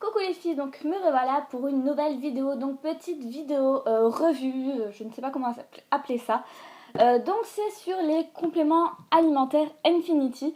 Coucou les filles, donc me revoilà pour une nouvelle vidéo, donc petite vidéo revue, je ne sais pas comment appeler ça. Donc c'est sur les compléments alimentaires Infinity.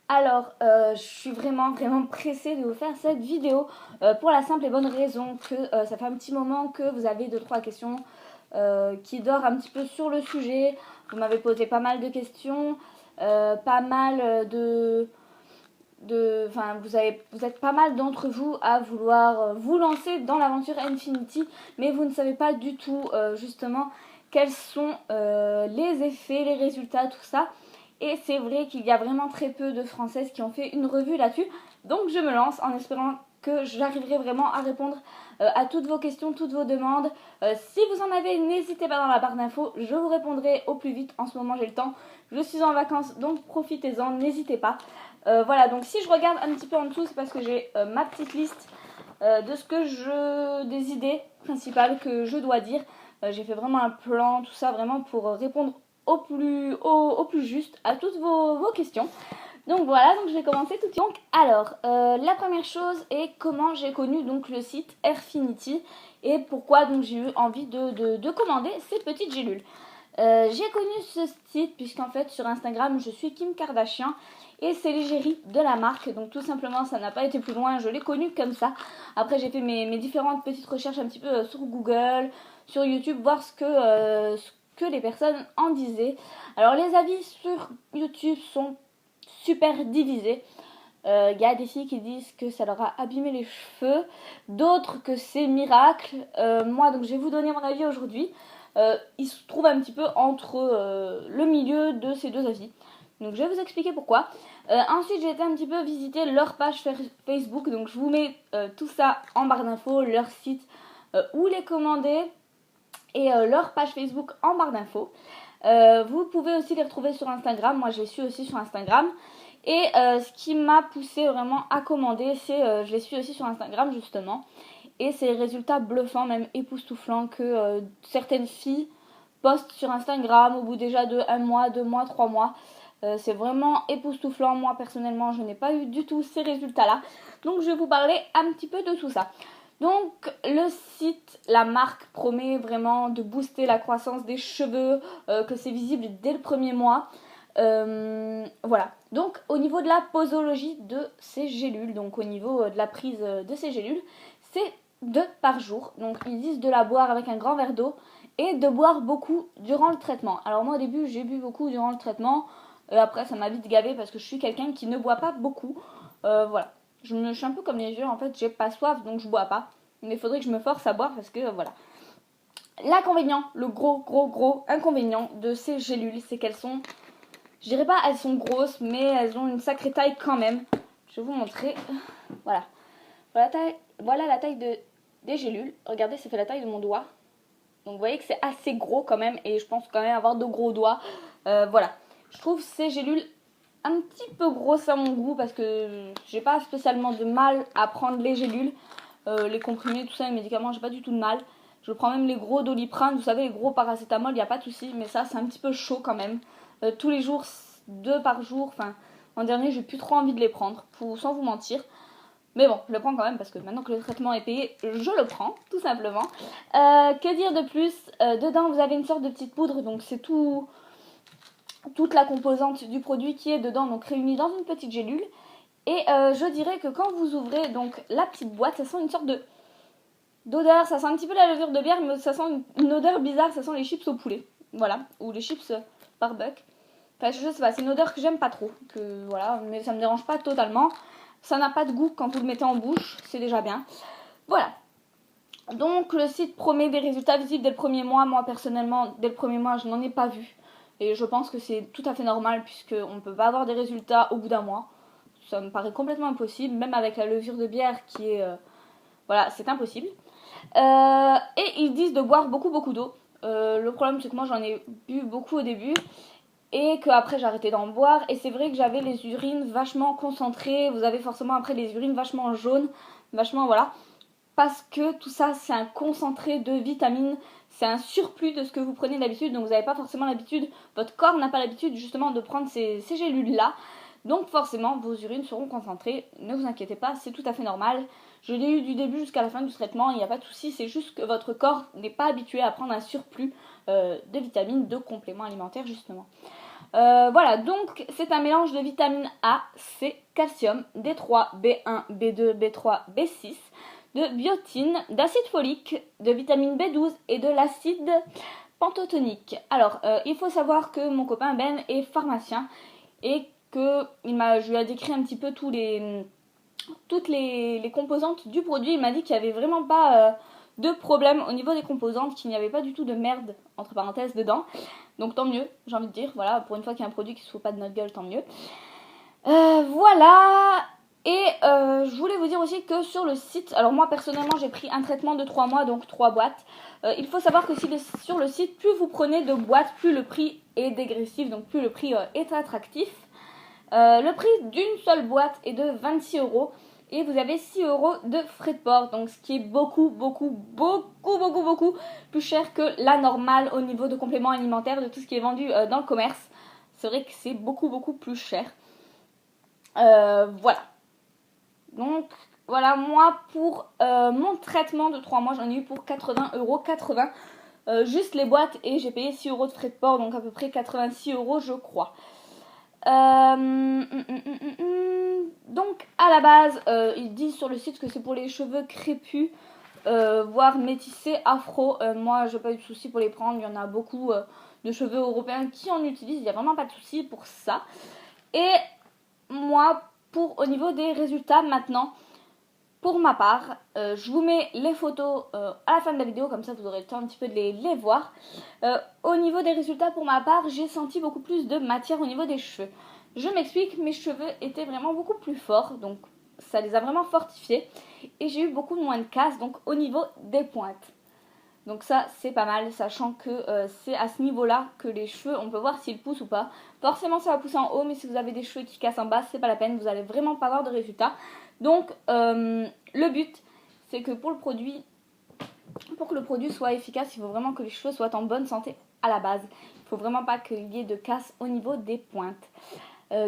Alors je suis vraiment pressée de vous faire cette vidéo pour la simple et bonne raison que ça fait un petit moment que vous avez 2-3 questions qui dorment un petit peu sur le sujet. Vous m'avez posé pas mal de questions, pas mal vous êtes pas mal d'entre vous à vouloir vous lancer dans l'aventure Infinity, mais vous ne savez pas du tout justement quels sont les effets, les résultats, tout ça. Et c'est vrai qu'il y a vraiment très peu de Françaises qui ont fait une revue là-dessus. Donc je me lance en espérant que j'arriverai vraiment à répondre à toutes vos questions, toutes vos demandes. Si vous en avez, n'hésitez pas dans la barre d'infos, je vous répondrai au plus vite. En ce moment j'ai le temps, je suis en vacances, donc profitez-en, n'hésitez pas. Voilà, donc si je regarde un petit peu en dessous, c'est parce que j'ai ma petite liste de ce que des idées principales que je dois dire. J'ai fait vraiment un plan, tout ça, vraiment pour répondre au plus juste à toutes vos questions. Donc voilà, donc je vais commencer tout de suite. Donc alors, la première chose est comment j'ai connu donc le site Airfinity et pourquoi donc j'ai eu envie de commander ces petites gélules. J'ai connu ce site puisqu'en fait sur Instagram je suis Kim Kardashian et c'est l'égérie de la marque, donc tout simplement ça n'a pas été plus loin, je l'ai connu comme ça. Après j'ai fait mes différentes petites recherches un petit peu sur Google, sur YouTube, voir ce que les personnes en disaient. Alors les avis sur YouTube sont super divisés. Il y a des filles qui disent que ça leur a abîmé les cheveux, d'autres que c'est miracle. Moi donc je vais vous donner mon avis aujourd'hui. Il se trouve un petit peu entre le milieu de ces deux avis. Donc je vais vous expliquer pourquoi. Ensuite j'ai été un petit peu visiter leur page Facebook. Donc je vous mets tout ça en barre d'infos, leur site, où les commander et leur page Facebook en barre d'infos. Vous pouvez aussi les retrouver sur Instagram. Moi je les suis aussi sur Instagram. Et ce qui m'a poussé vraiment à commander, c'est je les suis aussi sur Instagram justement. Et c'est les résultats bluffants, même époustouflants que certaines filles postent sur Instagram au bout déjà de 1 mois, 2 mois, 3 mois. C'est vraiment époustouflant. Moi personnellement je n'ai pas eu du tout ces résultats là. Donc je vais vous parler un petit peu de tout ça. Donc le site, la marque promet vraiment de booster la croissance des cheveux, que c'est visible dès le premier mois. Voilà, donc au niveau de la posologie de ces gélules, donc au niveau de la prise de ces gélules, c'est 2 par jour. Donc ils disent de la boire avec un grand verre d'eau et de boire beaucoup durant le traitement. Alors moi au début j'ai bu beaucoup durant le traitement, après ça m'a vite gavé parce que je suis quelqu'un qui ne boit pas beaucoup. Voilà, je suis un peu comme les vieux, en fait j'ai pas soif donc je bois pas. Mais il faudrait que je me force à boire parce que voilà. L'inconvénient, le gros inconvénient de ces gélules, c'est qu'elles sont... Je dirais pas elles sont grosses, mais elles ont une sacrée taille quand même. Je vais vous montrer. Voilà. Voilà la taille des gélules. Regardez, ça fait la taille de mon doigt. Donc vous voyez que c'est assez gros quand même. Et je pense quand même avoir de gros doigts. Voilà. Je trouve ces gélules un petit peu grosses à mon goût. Parce que j'ai pas spécialement de mal à prendre les gélules. Les comprimés, tout ça, les médicaments, j'ai pas du tout de mal. Je prends même les gros Doliprane. Vous savez, les gros paracétamol, il n'y a pas de souci. Mais ça, c'est un petit peu chaud quand même. Tous les jours, 2 par jour. Enfin, en dernier, j'ai plus trop envie de les prendre, sans vous mentir. Mais bon, je le prends quand même parce que maintenant que le traitement est payé, je le prends, tout simplement. Que dire de plus? Dedans, vous avez une sorte de petite poudre, donc c'est toute la composante du produit qui est dedans, donc réunie dans une petite gélule. Et je dirais que quand vous ouvrez donc la petite boîte, ça sent une sorte d'odeur, ça sent un petit peu la levure de bière, mais ça sent une odeur bizarre, ça sent les chips au poulet. Voilà, ou les chips barbecue. Enfin, je sais pas, c'est une odeur que j'aime pas trop. Voilà, mais ça me dérange pas totalement. Ça n'a pas de goût quand vous le mettez en bouche, c'est déjà bien. Voilà. Donc le site promet des résultats visibles dès le premier mois. Moi personnellement, dès le premier mois, je n'en ai pas vu. Et je pense que c'est tout à fait normal puisqu'on ne peut pas avoir des résultats au bout d'un mois. Ça me paraît complètement impossible, même avec la levure de bière qui est... voilà, c'est impossible. Et ils disent de boire beaucoup d'eau. Le problème c'est que moi j'en ai bu beaucoup au début et qu'après j'ai arrêté d'en boire, et c'est vrai que j'avais les urines vachement concentrées. Vous avez forcément après les urines vachement jaunes, vachement voilà, parce que tout ça c'est un concentré de vitamines, c'est un surplus de ce que vous prenez d'habitude, donc vous n'avez pas forcément l'habitude, votre corps n'a pas l'habitude justement de prendre ces gélules là. Donc forcément, vos urines seront concentrées. Ne vous inquiétez pas, c'est tout à fait normal. Je l'ai eu du début jusqu'à la fin du traitement, il n'y a pas de souci. C'est juste que votre corps n'est pas habitué à prendre un surplus de vitamines, de compléments alimentaires justement. Voilà, donc c'est un mélange de vitamines A, C, calcium, D3, B1, B2, B3, B6, de biotine, d'acide folique, de vitamine B12 et de l'acide pantotonique. Alors, il faut savoir que mon copain Ben est pharmacien et que je lui ai décrit un petit peu toutes les composantes du produit. Il m'a dit qu'il n'y avait vraiment pas de problème au niveau des composantes, qu'il n'y avait pas du tout de merde, entre parenthèses, dedans. Donc tant mieux, j'ai envie de dire. Voilà, pour une fois qu'il y a un produit qui ne se fout pas de notre gueule, tant mieux. Voilà. Et je voulais vous dire aussi que sur le site, alors moi personnellement j'ai pris un traitement de 3 mois, donc 3 boîtes. Il faut savoir que sur le site, plus vous prenez de boîtes, plus le prix est dégressif, donc plus le prix est attractif. Le prix d'une seule boîte est de 26 € et vous avez 6 € de frais de port, donc ce qui est beaucoup plus cher que la normale au niveau de compléments alimentaires, de tout ce qui est vendu dans le commerce. C'est vrai que c'est beaucoup plus cher. Voilà. Donc voilà, moi pour mon traitement de 3 mois, j'en ai eu pour 80,80 €. Juste les boîtes et j'ai payé 6 € de frais de port, donc à peu près 86 € je crois. Donc à la base, ils disent sur le site que c'est pour les cheveux crépus, voire métissés, afro. Moi, j'ai pas eu de souci pour les prendre. Il y en a beaucoup de cheveux européens qui en utilisent. Il n'y a vraiment pas de souci pour ça. Et moi, au niveau des résultats maintenant, pour ma part, je vous mets les photos à la fin de la vidéo, comme ça vous aurez le temps un petit peu de les voir. Au niveau des résultats, pour ma part, j'ai senti beaucoup plus de matière au niveau des cheveux. Je m'explique, mes cheveux étaient vraiment beaucoup plus forts, donc ça les a vraiment fortifiés. Et j'ai eu beaucoup moins de casse, donc au niveau des pointes. Donc ça, c'est pas mal, sachant que c'est à ce niveau-là que les cheveux, on peut voir s'ils poussent ou pas. Forcément, ça va pousser en haut, mais si vous avez des cheveux qui cassent en bas, c'est pas la peine, vous allez vraiment pas avoir de résultats. Donc, le but, c'est que pour que le produit soit efficace, il faut vraiment que les cheveux soient en bonne santé à la base. Il faut vraiment pas qu'il y ait de casse au niveau des pointes.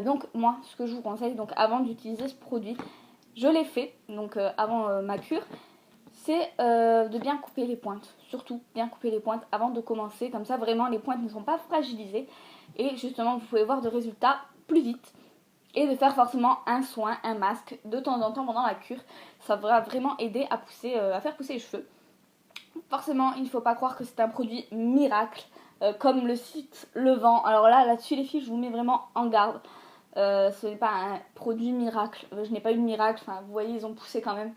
Donc, moi, ce que je vous conseille, donc avant d'utiliser ce produit, je l'ai fait, donc avant ma cure, c'est de bien couper les pointes. Surtout, bien couper les pointes avant de commencer. Comme ça, vraiment, les pointes ne sont pas fragilisées. Et justement, vous pouvez voir de résultats plus vite. Et de faire forcément un soin, un masque de temps en temps pendant la cure. Ça va vraiment aider à faire pousser les cheveux. Forcément, il ne faut pas croire que c'est un produit miracle, comme le site le vend. Alors là-dessus les filles, je vous mets vraiment en garde. Ce n'est pas un produit miracle. Je n'ai pas eu de miracle. Enfin, vous voyez, ils ont poussé quand même.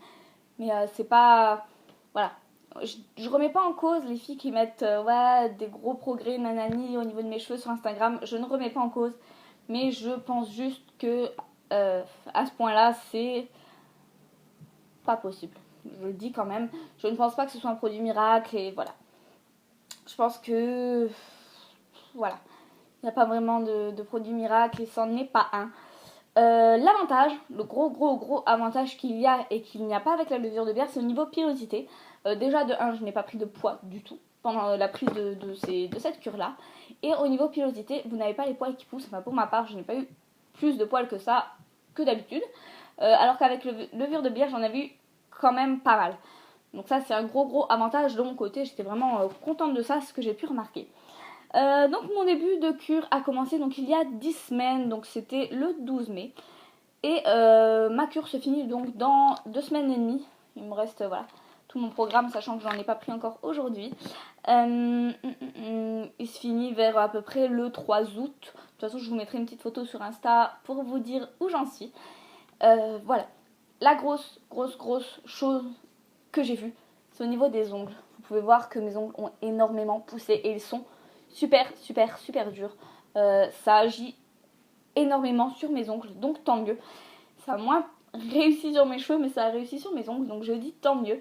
Mais c'est pas... Voilà. Je remets pas en cause les filles qui mettent ouais, des gros progrès nanani au niveau de mes cheveux sur Instagram. Je ne remets pas en cause. Mais je pense juste que à ce point-là, c'est pas possible. Je le dis quand même. Je ne pense pas que ce soit un produit miracle et voilà. Je pense que... Voilà. Il n'y a pas vraiment de produit miracle et c'en est pas un. L'avantage, le gros avantage qu'il y a et qu'il n'y a pas avec la levure de bière, c'est au niveau pilosité. Déjà de 1, je n'ai pas pris de poids du tout pendant la prise de cette cure-là. Et au niveau pilosité, vous n'avez pas les poils qui poussent. Enfin, pour ma part, je n'ai pas eu plus de poils que ça que d'habitude. Alors qu'avec levure de bière, j'en avais eu quand même pas mal. Donc ça, c'est un gros avantage de mon côté. J'étais vraiment contente de ça, ce que j'ai pu remarquer. Donc mon début de cure a commencé donc il y a 10 semaines, donc c'était le 12 mai. Et ma cure se finit donc dans 2 semaines et demie. Il me reste voilà tout mon programme, sachant que j'en ai pas pris encore aujourd'hui. Il se finit vers à peu près le 3 août. De toute façon, je vous mettrai une petite photo sur Insta pour vous dire où j'en suis. Voilà. La grosse chose que j'ai vue, c'est au niveau des ongles. Vous pouvez voir que mes ongles ont énormément poussé et ils sont super durs. Ça agit énormément sur mes ongles, donc tant mieux. Ça a moins réussi sur mes cheveux, mais ça a réussi sur mes ongles, donc je dis tant mieux.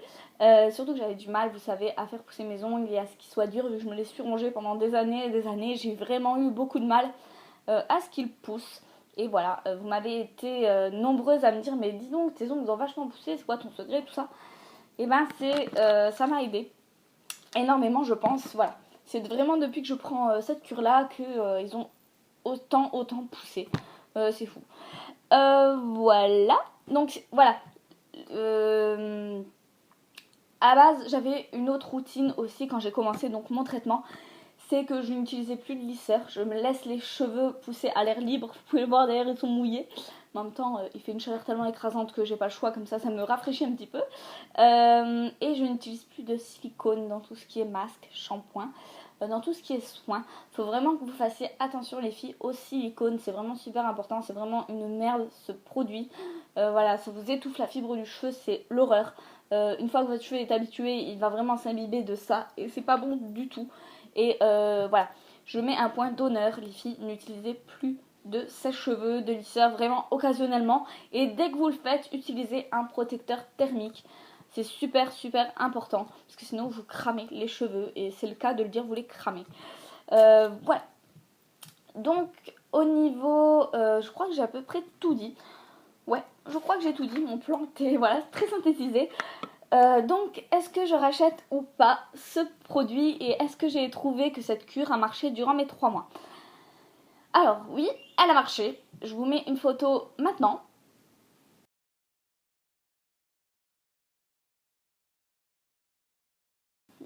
Surtout que j'avais du mal, vous savez, à faire pousser mes ongles et à ce qu'ils soient durs, vu que je me les suis rongés pendant des années et des années. J'ai vraiment eu beaucoup de mal à ce qu'ils poussent. Et voilà, vous m'avez été nombreuses à me dire, mais dis donc, tes ongles ont vachement poussé, c'est quoi ton secret, tout ça. Et ben ça m'a aidé énormément, je pense. Voilà, c'est vraiment depuis que je prends cette cure là que ils ont autant poussé. c'est fou. Voilà, donc voilà. À base, j'avais une autre routine aussi quand j'ai commencé donc mon traitement. C'est que je n'utilisais plus de lisseur. Je me laisse les cheveux pousser à l'air libre. Vous pouvez le voir d'ailleurs, ils sont mouillés. En même temps, il fait une chaleur tellement écrasante que j'ai pas le choix. Comme ça me rafraîchit un petit peu. Et je n'utilise plus de silicone dans tout ce qui est masque, shampoing. Dans tout ce qui est soin, il faut vraiment que vous fassiez attention les filles au silicone, c'est vraiment super important, c'est vraiment une merde ce produit. Voilà, ça vous étouffe la fibre du cheveu, c'est l'horreur. Une fois que votre cheveu est habitué, il va vraiment s'imbiber de ça et c'est pas bon du tout. Et voilà, je mets un point d'honneur, les filles, n'utilisez plus de sèche-cheveux, de lisseur, vraiment occasionnellement. Et dès que vous le faites, utilisez un protecteur thermique. C'est super important parce que sinon vous cramez les cheveux et c'est le cas de le dire, vous les cramez. Voilà. Donc au niveau, je crois que j'ai à peu près tout dit. Ouais, je crois que j'ai tout dit. Mon plan était voilà, très synthétisé. Donc est-ce que je rachète ou pas ce produit et est-ce que j'ai trouvé que cette cure a marché durant mes 3 mois? Alors oui, elle a marché. Je vous mets une photo maintenant.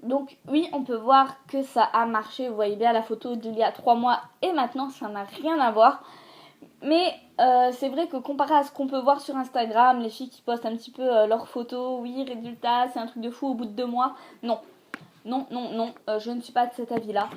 Donc oui, on peut voir que ça a marché. Vous voyez bien la photo d'il y a 3 mois et maintenant, ça n'a rien à voir. Mais c'est vrai que comparé à ce qu'on peut voir sur Instagram, les filles qui postent un petit peu leurs photos, oui, résultat, c'est un truc de fou au bout de 2 mois. Non, je ne suis pas de cet avis-là.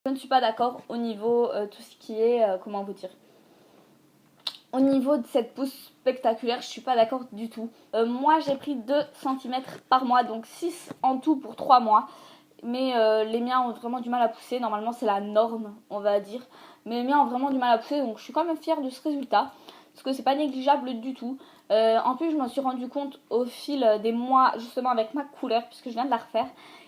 Je ne suis pas d'accord au niveau tout ce qui est, comment vous dire, au niveau de cette pousse spectaculaire, je suis pas d'accord du tout. Moi, j'ai pris 2 centimètres par mois, donc 6 en tout pour 3 mois. Mais les miens ont vraiment du mal à pousser. Normalement, c'est la norme, on va dire. Mais les miens ont vraiment du mal à pousser, donc je suis quand même fière de ce résultat. Parce que c'est pas négligeable du tout. En plus, je m'en suis rendu compte au fil des mois, justement avec ma couleur, puisque je viens de la refaire.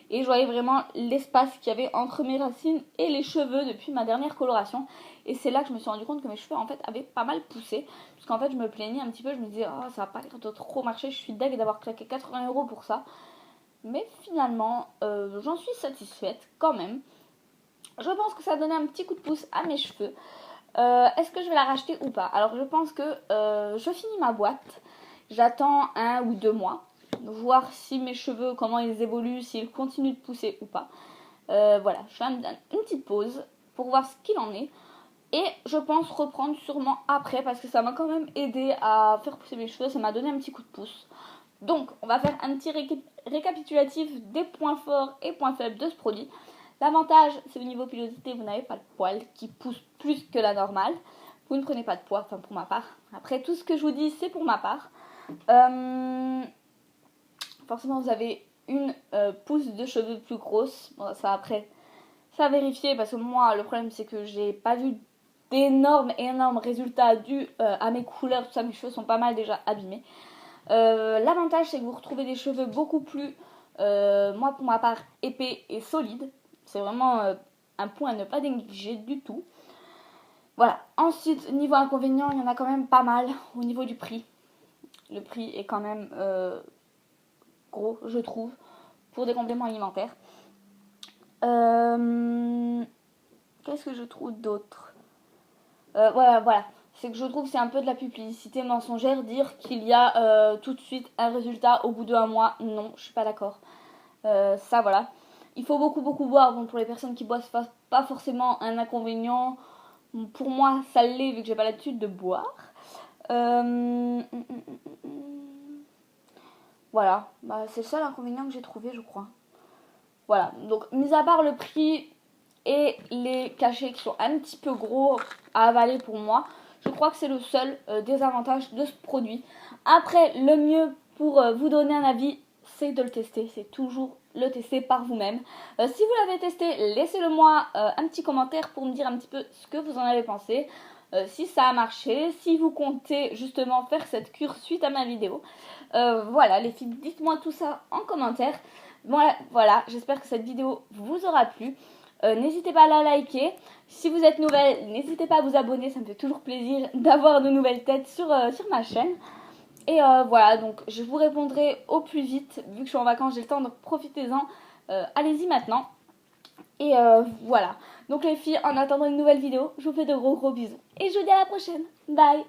Et je voyais vraiment l'espace qu'il y avait entre mes racines et les cheveux depuis ma dernière coloration. Et c'est là que je me suis rendu compte que mes cheveux en fait avaient pas mal poussé. Parce qu'en fait je me plaignais un petit peu, je me disais oh ça va pas l'air de trop marcher, je suis deg d'avoir claqué 80 € pour ça. Mais finalement j'en suis satisfaite quand même. Je pense que ça a donné un petit coup de pouce à mes cheveux. Est-ce que je vais la racheter ou pas? Alors je pense que je finis ma boîte. J'attends 1 ou 2 mois. Voir si mes cheveux, comment ils évoluent, s'ils continuent de pousser ou pas. Voilà, je fais une petite pause pour voir ce qu'il en est. Et je pense reprendre sûrement après parce que ça m'a quand même aidé à faire pousser mes cheveux. Ça m'a donné un petit coup de pouce. Donc, on va faire un petit récapitulatif des points forts et points faibles de ce produit. L'avantage, c'est au niveau pilosité, vous n'avez pas de poils qui poussent plus que la normale. Vous ne prenez pas de poids, enfin pour ma part. Après, tout ce que je vous dis, c'est pour ma part. Forcément, vous avez une pousse de cheveux plus grosse. Bon, ça après, ça a vérifié parce que moi, le problème, c'est que j'ai pas vu d'énormes résultats dus à mes couleurs. Tout ça, mes cheveux sont pas mal déjà abîmés. L'avantage, c'est que vous retrouvez des cheveux beaucoup plus, moi pour ma part, épais et solides. C'est vraiment un point à ne pas négliger du tout. Voilà. Ensuite, niveau inconvénient, il y en a quand même pas mal au niveau du prix. Le prix est quand même gros, je trouve, pour des compléments alimentaires. Qu'est-ce que je trouve d'autre? Voilà. C'est que je trouve que c'est un peu de la publicité mensongère dire qu'il y a tout de suite un résultat au bout de 1 mois. Non, je suis pas d'accord. Ça, voilà. Il faut beaucoup boire. Bon, pour les personnes qui boivent, c'est pas forcément un inconvénient. Pour moi, ça l'est vu que j'ai pas l'habitude de boire. Voilà, bah, c'est le seul inconvénient que j'ai trouvé, je crois. Voilà, donc mis à part le prix et les cachets qui sont un petit peu gros à avaler pour moi, je crois que c'est le seul désavantage de ce produit. Après, le mieux pour vous donner un avis, c'est de le tester. C'est toujours le tester par vous-même. Si vous l'avez testé, laissez-le moi un petit commentaire pour me dire un petit peu ce que vous en avez pensé. Si ça a marché, si vous comptez justement faire cette cure suite à ma vidéo. Voilà les filles, dites-moi tout ça en commentaire. Voilà, j'espère que cette vidéo vous aura plu. N'hésitez pas à la liker. Si vous êtes nouvelle, n'hésitez pas à vous abonner, ça me fait toujours plaisir d'avoir de nouvelles têtes sur ma chaîne. Et voilà, donc je vous répondrai au plus vite, vu que je suis en vacances, j'ai le temps, donc profitez-en. Allez-y maintenant. Et voilà. Donc les filles, en attendant une nouvelle vidéo, je vous fais de gros bisous. Et je vous dis à la prochaine. Bye.